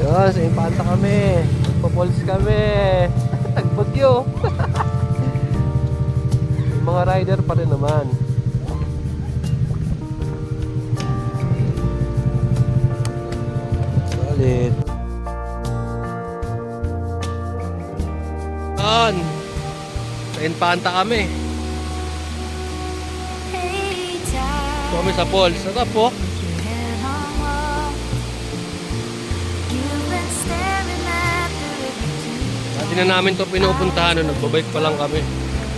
Yun, sa Impanta kami. Papols kami. Tagbagyo. Mga rider pa rin naman. Solid. Yan. Sa Impanta kami. Kami sa Falls. Sarap po. Dati na namin to pinupuntahan nung nagbabike pa lang kami.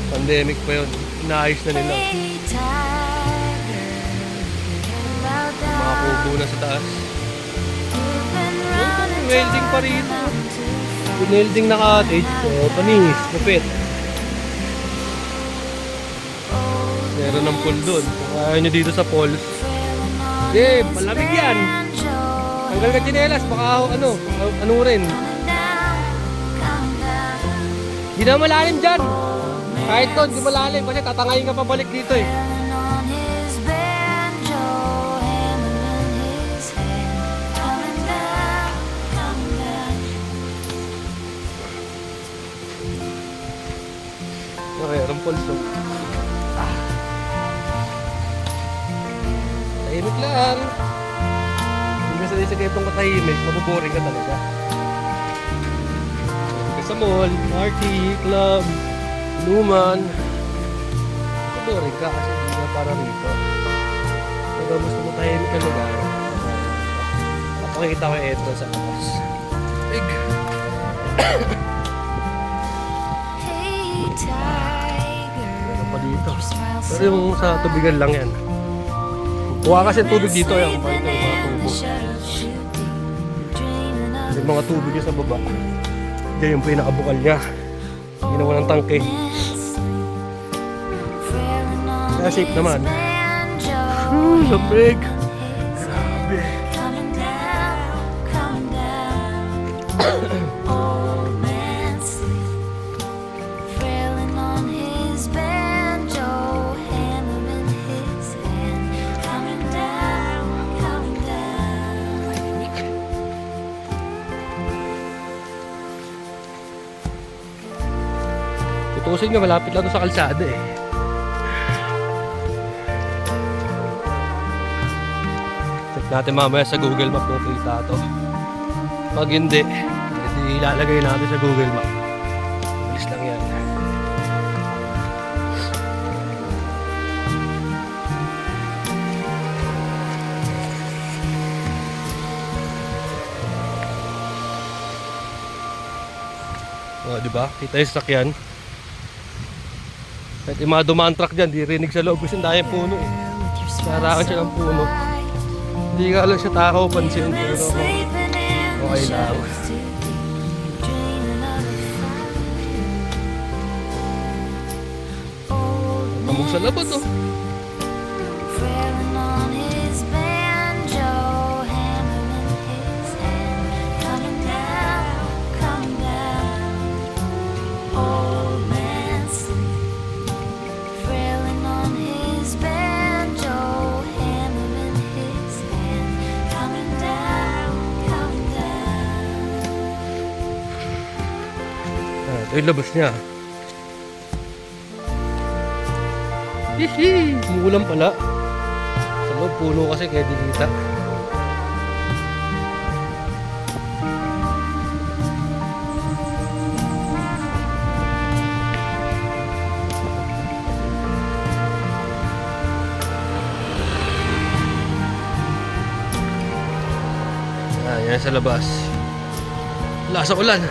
Pandemic pa yun. Inaayos na nila. Mga kubo na sa taas. Welding pa rito. Welding na cottage. Panis. Kapit. Meron ng pool doon. Kung ayaw nyo dito sa falls. Hindi, malamig yan. Tanggal ka chinelas. Baka ano rin. Hindi na malalim dyan. Kahit to, hindi malalim. Kasi tatangayin ka pabalik dito eh. Mayroong pulso. Tahimik lang. Hindi sa isa itong katahimik, mabuboring ka talaga. Sa mall, party, club, luman. Mabuboring ka kasi hindi ka para rito. Pero gusto mo tahimik ka lugar. Napakita ko ito sa labas. Big. Meron pa dito. Pero yung sa tubigan lang yan. Kuha kasi tubig dito yung mga tubo. Yung mga tubig niya sa baba. Diyan yung pinakabukal niya. Ginawa ng tangke. Kaya safe naman. Lamig. Grabe. Tutusin nyo, malapit lang ito sa kalsada eh. Check natin mamaya sa Google Map kung kita ito. Pag hindi, ilalagay natin sa Google Map. Bilis lang yan. O, diba? Kita yung sakyan. Kahit yung mga dumaan truck dyan, di rinig sa loob kasi dahil puno eh. Sarakan siya ng puno. Hindi ka lang siya takaw pansin pero okay lang. Tamog sa labas oh. Ito yung labas niya. Hihi! Umuulan pala. Sa loob puno kasi kaya di kita. Yan sa labas. Wala sa ulan.